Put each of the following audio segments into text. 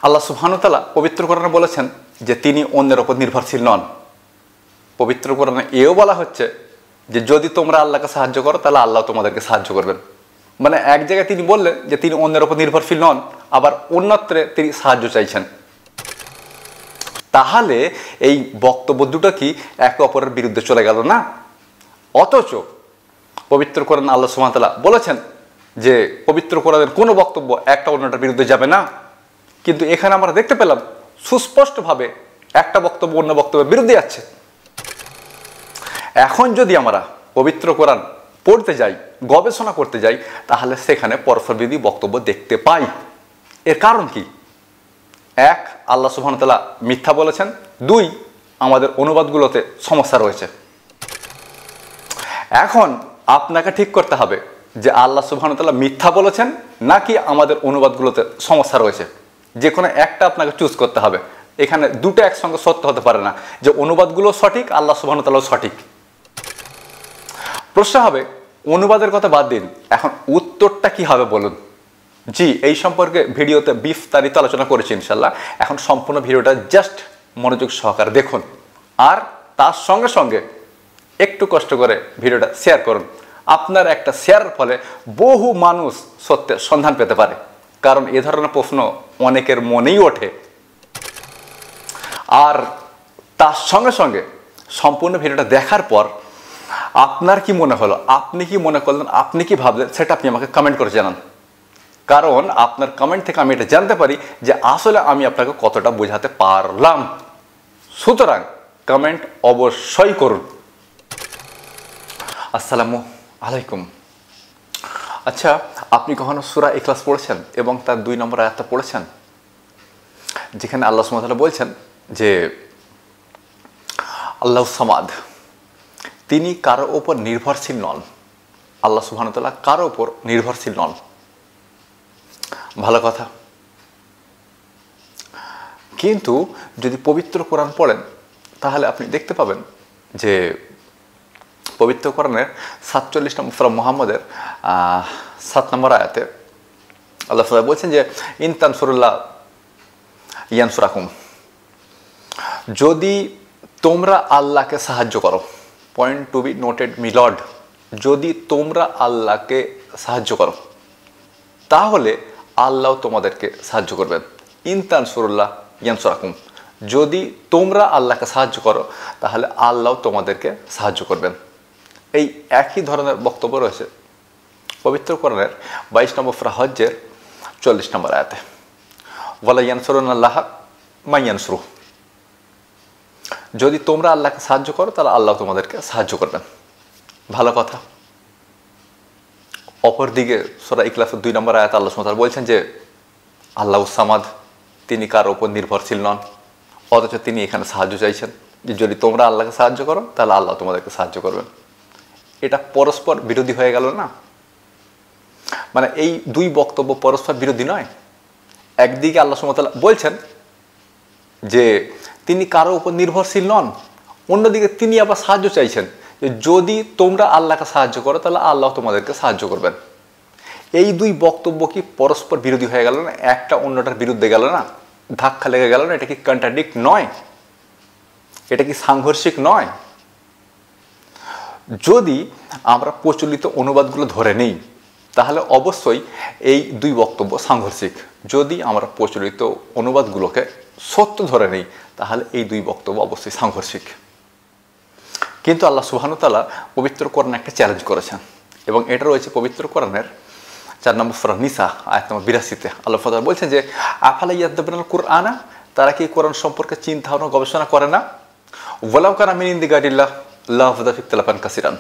আল্লাহ সুবহানাহু ওয়া তাআলা পবিত্র কোরআনে বলেছেন যে তিনি অন্যের উপর নির্ভরশীল নন। পবিত্র কোরআনে এও বলা হচ্ছে যে যদি তোমরা আল্লাহকে সাহায্য করো তাহলে আল্লাহ তোমাদেরকে সাহায্য করবেন। মানে এক জায়গায় তিনি বললেন যে তিনি অন্যের উপর নির্ভরশীল নন, আবার অন্যত্রে তিনি সাহায্য চাইছেন। তাহলে এই বক্তব্য দুটো কি একে অপরের বিরুদ্ধে চলে গেল না? অথচ পবিত্র কোরআন আল্লাহ সুবহানাহু ওয়া তাআলা বলেছেন যে পবিত্র কোরআনের কোনো বক্তব্য একটা অন্যটার বিরুদ্ধে যাবে না, কিন্তু এখানে আমরা দেখতে পেলাম সুস্পষ্টভাবে একটা বক্তব্য অন্য বক্তব্যের বিরুদ্ধে যাচ্ছে। এখন যদি আমরা পবিত্র কোরআন পড়তে যাই, গবেষণা করতে যাই, তাহলে সেখানে পরস্পরবিরোধী বক্তব্য দেখতে পাই। এর কারণ কি? এক, আল্লাহ সুবহানাহু ওয়া তাআলা মিথ্যা বলেছেন। দুই, আমাদের অনুবাদগুলোতে সমস্যা রয়েছে। এখন আপনাকে ঠিক করতে হবে যে আল্লাহ সুবহানাহু ওয়া তাআলা মিথ্যা বলেছেন নাকি আমাদের অনুবাদগুলোতে সমস্যা রয়েছে। যে কোনো একটা আপনাকে চুজ করতে হবে। এখানে দুটো একসঙ্গে সত্য হতে পারে না যে অনুবাদগুলো সঠিক, আল্লাহ সুবহানাহু ওয়া তাআলাও সঠিক। প্রশ্ন হবে অনুবাদের কথা বাদ দিন, এখন উত্তরটা কি হবে বলুন। জি, এই সম্পর্কে ভিডিওতে বিস্তারিত আলোচনা করেছি ইনশাল্লাহ। এখন সম্পূর্ণ ভিডিওটা জাস্ট মনোযোগ সহকারে দেখুন, আর তার সঙ্গে সঙ্গে একটু কষ্ট করে ভিডিওটা শেয়ার করুন। আপনার একটা শেয়ারের ফলে বহু মানুষ সত্যের সন্ধান পেতে পারে, কারণ এ ধরনের প্রশ্ন অনেকের মনেই ওঠে। আর তার সঙ্গে সঙ্গে সম্পূর্ণ ভিডিওটা দেখার পর আপনার কি মনে হলো, আপনি কি মনে করলেন, আপনি কি ভাবলেন, সেটা আপনি আমাকে কমেন্ট করে জানান। কারণ আপনার কমেন্ট থেকে আমি এটা জানতে পারি যে আসলে আমি আপনাকে কতটা বোঝাতে পারলাম। সুতরাং কমেন্ট অবশ্যই করুন। আসসালামু আলাইকুম। আচ্ছা, আপনি কখনো সূরা ইখলাস পড়েছেন এবং তার 2 নম্বর আয়াতটা পড়েছেন, যেখানে আল্লাহ সুবহানাহু ওয়া তাআলা বলছেন যে আল্লাহু সামাদ, তিনি কারো ওপর নির্ভরশীল নন। আল্লাহ সুবহানাহু ওয়া তাআলা কারো ওপর নির্ভরশীল নন। ভালো কথা, কিন্তু যদি পবিত্র কোরআন পড়েন তাহলে আপনি দেখতে পাবেন যে পবিত্র কোরআনের 47 নম্বর সূরা মুহাম্মদের 7 নম্বর আয়াতে আল্লাহ তাআলা বলছেন যে ইন তানসুরুল্লাহ ইয়ানসুরাকুম, যদি তোমরা আল্লাহকে সাহায্য করো। Point to be noted my lord, যদি তোমরা আল্লাহকে সাহায্য করো তাহলে আল্লাহ তোমাদেরকে সাহায্য করবেন। ইন তানসুরুল্লাহ ইয়ানসুরাকুম, যদি তোমরা আল্লাহকে সাহায্য করো তাহলে আল্লাহ তোমাদেরকে সাহায্য করবেন। এই একই ধরনের বক্তব্য রয়েছে পবিত্র কোরআনের 22 নম্বর সূরা হজ্জের 40 নম্বর আয়াতে, ওয়ালা ইয়ানসুরুনাল্লাহ মা ইয়ানসুরু, যদি তোমরা আল্লাহকে সাহায্য করো তাহলে আল্লাহ তোমাদেরকে সাহায্য করবেন। ভালো কথা। অপরদিকে সূরা ইখলাসের 2 নম্বর আয়াতে আল্লাহ সুবহানাহু ওয়া তাআলা বলছেন যে আল্লাহু সামাদ, তিনি কারো উপর নির্ভরশীল নন, অথচ তিনি এখানে সাহায্য চাইছেন যে যদি তোমরা আল্লাহকে সাহায্য করো তাহলে আল্লাহ তোমাদেরকে সাহায্য করবেন। এটা পরস্পর বিরোধী হয়ে গেল না? মানে এই 2 বক্তব্য পরস্পর বিরোধী নয়। একদিকে আল্লাহ সুবহানাহু ওয়া তাআলা বলছেন যে তিনি কারো উপর নির্ভরশীল নন, অন্যদিকে তিনি আবার সাহায্য চাইছেন যে যদি তোমরা আল্লাহকে সাহায্য করো তাহলে আল্লাহ তোমাদেরকে সাহায্য করবেন। এই 2 বক্তব্য কি পরস্পর বিরোধী হয়ে গেল না? একটা অন্যটার বিরুদ্ধে গেল না? ধাক্কা লেগে গেল না? এটা কি কন্ট্রাডিক্ট নয়? এটা কি সাংঘর্ষিক নয়? যদি আমরা প্রচলিত অনুবাদগুলো ধরে নেই তাহলে অবশ্যই এই 2 বক্তব্য সাংঘর্ষিক। যদি আমরা প্রচলিত অনুবাদগুলোকে সত্য ধরে নেই তাহলে এই 2 বক্তব্য অবশ্যই সাংঘর্ষিক। কিন্তু আল্লাহ সুবহানাহু ওয়া তাআলা পবিত্র কোরআনে একটা চ্যালেঞ্জ করেছেন, এবং এটা রয়েছে পবিত্র কোরআনের 4 নম্বর সূরা নিসা আয়াত নম্বর 82-তে। আল্লাহ তাআলা বলছেন যে আফালা ইয়াদাব্বারুনাল কুরআনা, তারা কি কোরআন সম্পর্কে চিন্তা ও গবেষণা করে না? ওয়ালাউ কানা মিন ইনদি গায়রিল্লাহ লাফযা ফি ইখতিলাফান কাসিরান,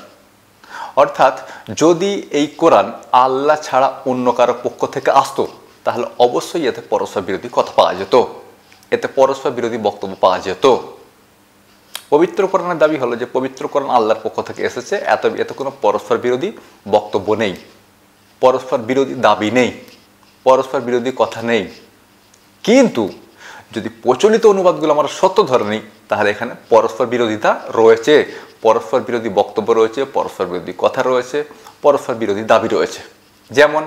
অর্থাৎ যদি এই কোরআন আল্লাহ ছাড়া অন্য কারো পক্ষ থেকে আসতো তাহলে অবশ্যই এতে পরস্পর বিরোধী কথা পাওয়া যেত, এতে পরস্পর বিরোধী বক্তব্য পাওয়া যেত। পবিত্র কোরআনের দাবি হলো যে পবিত্র কোরআন আল্লাহর পক্ষ থেকে এসেছে, এতে কোনো পরস্পর বিরোধী বক্তব্য নেই, পরস্পর বিরোধী দাবি নেই, পরস্পর বিরোধী কথা নেই। কিন্তু যদি প্রচলিত অনুবাদগুলো আমরা সত্য ধরে নিই তাহলে এখানে পরস্পর বিরোধিতা রয়েছে, পরস্পর বিরোধী বক্তব্য রয়েছে, পরস্পর বিরোধী কথা রয়েছে, পরস্পর বিরোধী দাবি রয়েছে। যেমন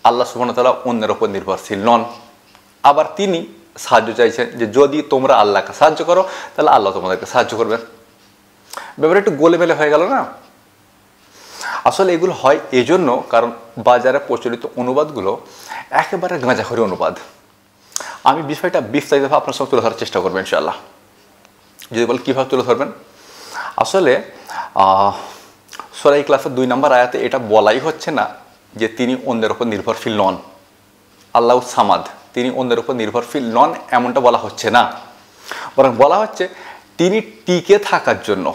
আল্লাহ সুবহানাহু ওয়া তাআলা অন্যের উপর নির্ভরশীল নন, আবার তিনি সাহায্য চাইছেন যে যদি তোমরা আল্লাহকে সাহায্য করো তাহলে আল্লাহ তোমাদেরকে সাহায্য করবেন। ব্যাপারটা একটু গোলেমেলে হয়ে গেল না? আসলে এগুলো হয় এজন্য কারণ বাজারে প্রচলিত অনুবাদগুলো একেবারে গাঁজাখড়ি অনুবাদ। আমি বিষয়টা বিস্তারিতভাবে আপনার সঙ্গে তুলে ধরার চেষ্টা করবেন ইনশাআল্লাহ। যদি বল কীভাবে তুলে ধরবেন, আসলে সূরা ইখলাসের 2 নম্বর আয়াতে এটা বলাই হচ্ছে না যে তিনি অন্যের উপর নির্ভরশীল নন, আল্লাহ সামাদ, তিনি অন্যের উপর নির্ভরশীল নন এমনটা বলা হচ্ছে না, বরং বলা হচ্ছে তিনি টিকে থাকার জন্য,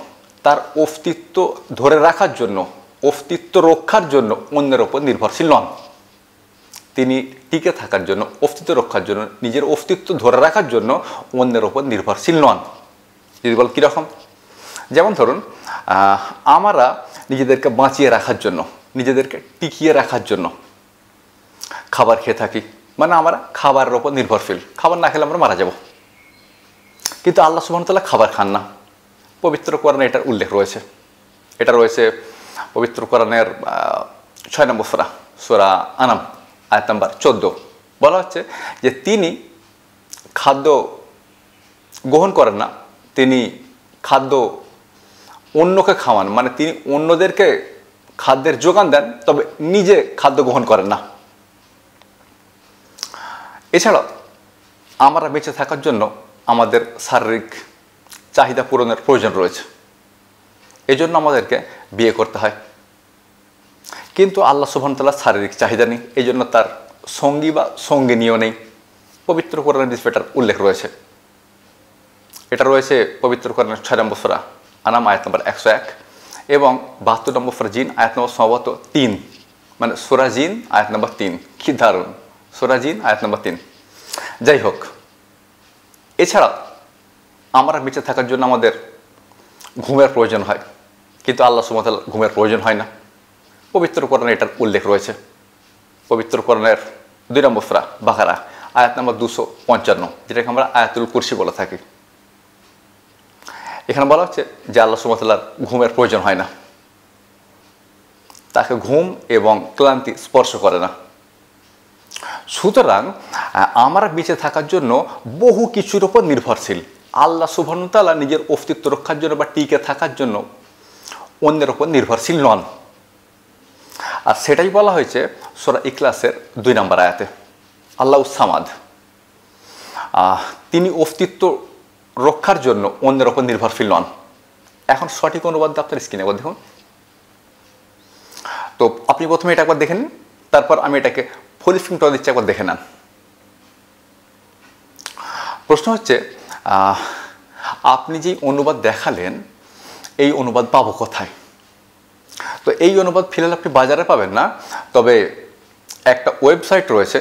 তার অস্তিত্ব ধরে রাখার জন্য, অস্তিত্ব রক্ষার জন্য অন্যের উপর নির্ভরশীল নন। তিনি টিকে থাকার জন্য, অস্তিত্ব রক্ষার জন্য, নিজের অস্তিত্ব ধরে রাখার জন্য অন্যের উপর নির্ভরশীল নন। যদি বল কীরকম, যেমন ধরুন আমরা নিজেদেরকে বাঁচিয়ে রাখার জন্য, নিজেদেরকে টিকিয়ে রাখার জন্য খাবার খেয়ে থাকি, মানে আমরা খাবারের ওপর নির্ভরশীল, খাবার না খেলে আমরা মারা যাব। কিন্তু আল্লাহ সুবহানাহু ওয়া তাআলা খাবার খান না। পবিত্র কোরআনে এটার উল্লেখ রয়েছে। এটা রয়েছে পবিত্র কোরআনের 6 নম্বর সূরা, সূরা আনাম আয়াত নম্বর 14। বলা হচ্ছে যে তিনি খাদ্য গ্রহণ করেন না, তিনি খাদ্য অন্যকে খাওয়ান, মানে তিনি অন্যদেরকে খাদ্যের যোগান দেন, তবে নিজে খাদ্য গ্রহণ করেন না। এছাড়াও আমরা বেঁচে থাকার জন্য আমাদের শারীরিক চাহিদা পূরণের প্রয়োজন রয়েছে, এজন্য আমাদেরকে বিয়ে করতে হয়। কিন্তু আল্লাহ সুবহানাহু ওয়া তাআলার শারীরিক চাহিদা নেই, এই জন্য তার সঙ্গী বা সঙ্গিনীও নেই। পবিত্র কোরআনের বিষয়টার উল্লেখ রয়েছে। এটা রয়েছে পবিত্র কোরআনের 6 নম্বর সূরা আনাম আয়াত নম্বর 101 এবং 72 নম্বর সূরা জিন আয়াত নম্বর সম্ভবত 3, মানে সূরা জিন আয়াত নম্বর 3। কি দারুণ, সূরা জিন আয়াত নম্বর 3। যাই হোক, এছাড়া আমরা বেঁচে থাকার জন্য আমাদের ঘুমের প্রয়োজন হয়, কিন্তু আল্লাহ সুবহানাহু ওয়া তাআলার ঘুমের প্রয়োজন হয় না। পবিত্র কোরআনে এটার উল্লেখ রয়েছে। পবিত্র কোরআনের 2 নম্বর সূরা বাকারা আয়াত নম্বর 255, যেটাকে আমরা আয়াতুল কুরসি বলে থাকি। এখানে বলা হচ্ছে যে আল্লাহ সুবহানাহু ওয়া তাআলার ঘুমের প্রয়োজন হয় না, তাকে ঘুম এবং ক্লান্তি স্পর্শ করে না। সুতরাং আমরা বেঁচে থাকার জন্য বহু কিছুর উপর নির্ভরশীল। আল্লাহ সুবহানাহু ওয়া তাআলা নিজের অস্তিত্ব রক্ষার জন্য বা টিকে থাকার জন্য অন্যের উপর নির্ভরশীল নন। আর সেটাই বলা হয়েছে সূরা ইখলাসের 2 নম্বর আয়াতে, আল্লাহ সামাদ, তিনি অস্তিত্ব রক্ষার জন্য অন্যের উপর নির্ভরশীল নন। এখন সঠিক অনুবাদ আপনার স্ক্রিনে একবার দেখুন। তো আপনি প্রথমে এটা একবার দেখে নিন, তারপর আমি এটাকে ফুল স্ক্রিন করে দিচ্ছি, একবার দেখে নেন। প্রশ্ন হচ্ছে আপনি যে অনুবাদ দেখালেন এই অনুবাদ পাবো কোথায়? তো এই অনুবাদ ফিলহাল আপনি বাজারে পাবেন না, তবে একটা ওয়েবসাইট রয়েছে,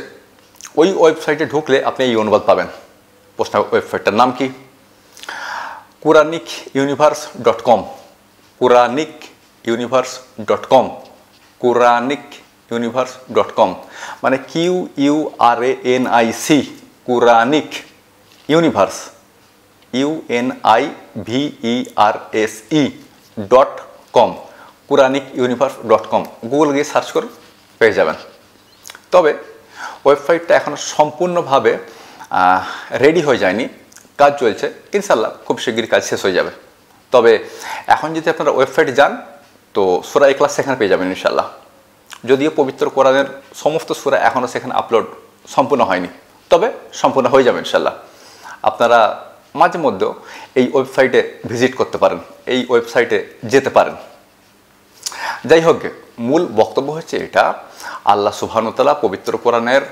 ওই ওয়েবসাইটে ঢুকলে আপনি এই অনুবাদ পাবেন। প্রশ্ন ওয়েবসাইটটার নাম কি? quranicuniverse.com, quranicuniverse.com, quranicuniverse.com, মানে QURANIC, quranic universe, UNIVERSE.com, quranicuniverse.com। Google গিয়ে সার্চ করুন, পেয়ে যাবেন। তবে ওয়েবসাইটটা এখন সম্পূর্ণভাবে রেডি হয়ে যায়নি, কাজ চলছে, ইনশাল্লাহ খুব শিগগিরই কাজ শেষ হয়ে যাবে। তবে এখন যদি আপনারা ওয়েবসাইটে যান তো সূরা ইখলাস সেখানে পেয়ে যাবেন ইনশাল্লাহ। যদিও পবিত্র কোরআনের সমস্ত সূরা এখনও সেখানে আপলোড সম্পূর্ণ হয়নি, তবে সম্পূর্ণ হয়ে যাবে ইনশাল্লাহ। আপনারা মাঝে মধ্যেও এই ওয়েবসাইটে ভিজিট করতে পারেন, এই ওয়েবসাইটে যেতে পারেন। যাই হোক, মূল বক্তব্য হচ্ছে এটা, আল্লাহ সুবহানাহু ওয়া তাআলা পবিত্র কোরআনের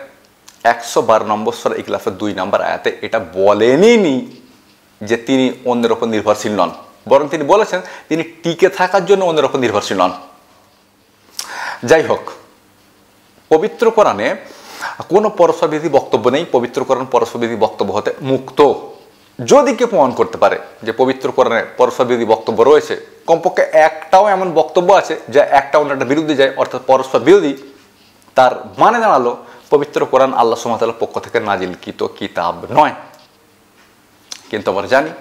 112 নম্বর সূরা ইখলাসের 2 নম্বর আয়াতে এটা বলেনই যে তিনি অন্যের উপর নির্ভরশীল নন, বরং তিনি বলেছেন তিনি টিকে থাকার জন্য অন্যের উপর নির্ভরশীল নন। যাই হোক, পবিত্র কোরআনে কোনো পরস্পরবিরোধী বক্তব্য নেই, পবিত্র কোরআন পরস্পরবিরোধী বক্তব্য হতে মুক্ত। যদি কেউ প্রমাণ করতে পারে যে পবিত্র কোরআনে পরস্পরবিরোধী বক্তব্য রয়েছে, কমপক্ষে একটাও এমন বক্তব্য আছে যা একটা অন্যটার বিরুদ্ধে যায়, অর্থাৎ পরস্পর বিরোধী, তার মানে দাঁড়ালো পবিত্র কোরআন আল্লাহ সুবহানাহু ওয়া তাআলার পক্ষ থেকে নাজিলকৃত কিতাব নয়। কিন্তু আমরা জানি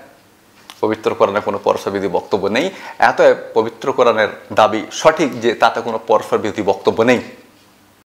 পবিত্র কোরআনে কোনো পরস্পরবিরোধী বক্তব্য নেই, এত পবিত্র কোরআনের দাবি সঠিক যে তাতে কোনো পরস্পরবিরোধী বক্তব্য নেই।